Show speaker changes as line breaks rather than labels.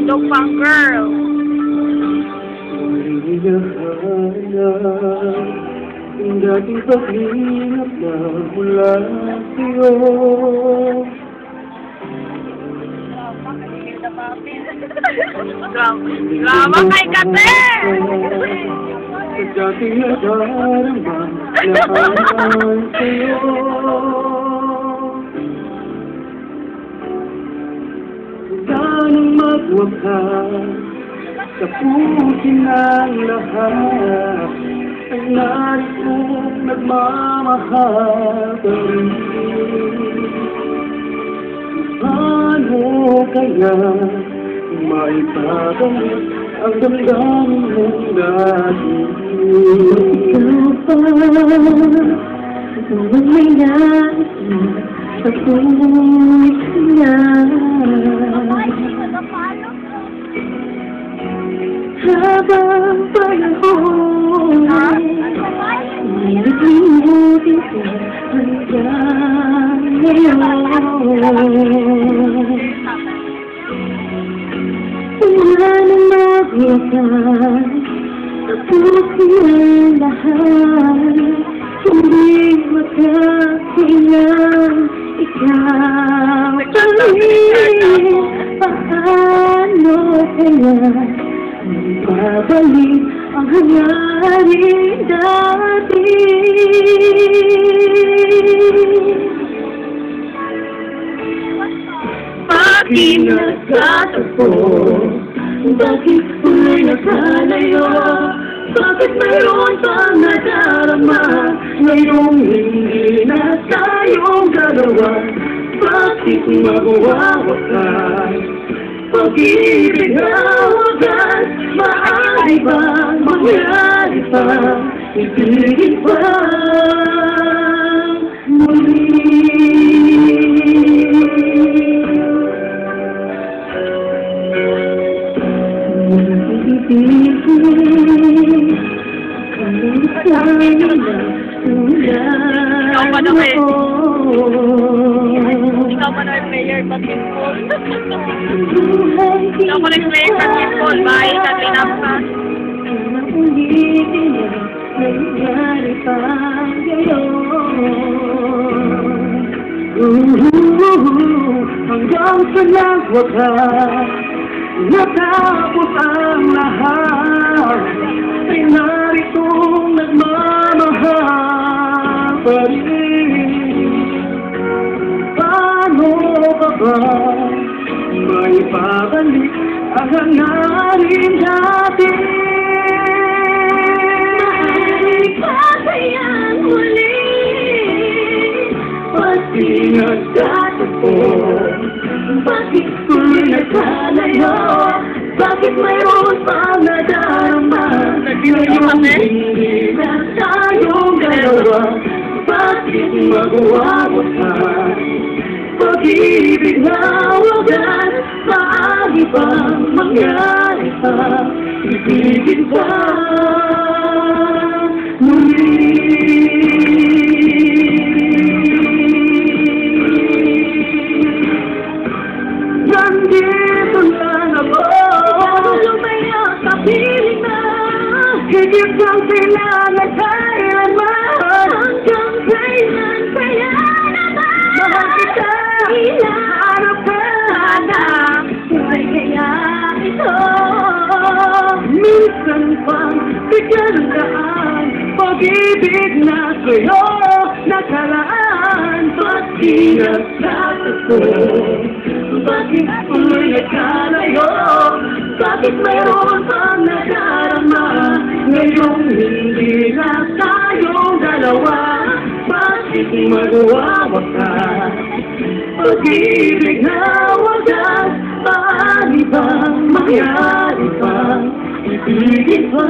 Dog pang girl.
Ang dating pag-ingat na mula sa'yo.
Drama kay Kate!
Sa dating nadarama na aman sa'yo. Sanang magwakas, tapusin ang lahat, ay narito nagmamahal pa rin. Paano kaya maipabalik ang damdamin mong dati? Ikaw pa, ikaw ang may nais na sa puso niya. Habang panahon ay naglimutin ko hanggang ngayon. Wala nang magwakas, tapos ang lahat. Hindi makakilang ikaw pa rin. Paano kaya babalik ang hanggaring dati? Bakit nagtatagpo? Bakit tuloy nakalayo? Bakit mayroon pang nadarama ngayong hindi na tayong dalawa? Bakit magwawakas? Pag-ibig na wagas, maaari bang mangyari pa? Ibigin pa muli.
Ikaw pa na player basketball. Ikaw pa na player basketball. Bahay sa tinapkas.
Nangyari pa hanggang sa nagwakas, natapos ang lahat, ay naritong nagmamahal pa rin. Paano ka ba may babalik ang hanggaring dati? Maaari pa kayang muli? Pati nagtatagpo, bakit tuloy nagkalayo? Bakit mayroon pang nadarama ngayong hindi na tayong dalawa? Bakit magwawakas? Pag-ibig na wagas, maaari bang mangyari pa? Ibigin pa muli. Nandito lang ako, lumaya sa piling na higit ang kailangan kailanman. Hanggang kailan kaya naman mahal kita, hinahanap ka na buhay kaya ito. Minsan pang bigyan ng daan, pag-ibig na sa'yo nakaraan. Ba't di nagtatagpo? Bakit tuloy nagkalayo? Bakit mayroon pang nadarama ngayong hindi na tayong dalawa? Bakit magwawakas? Pag-ibig na wagas, maaari bang mangyari pa? Ibigin pa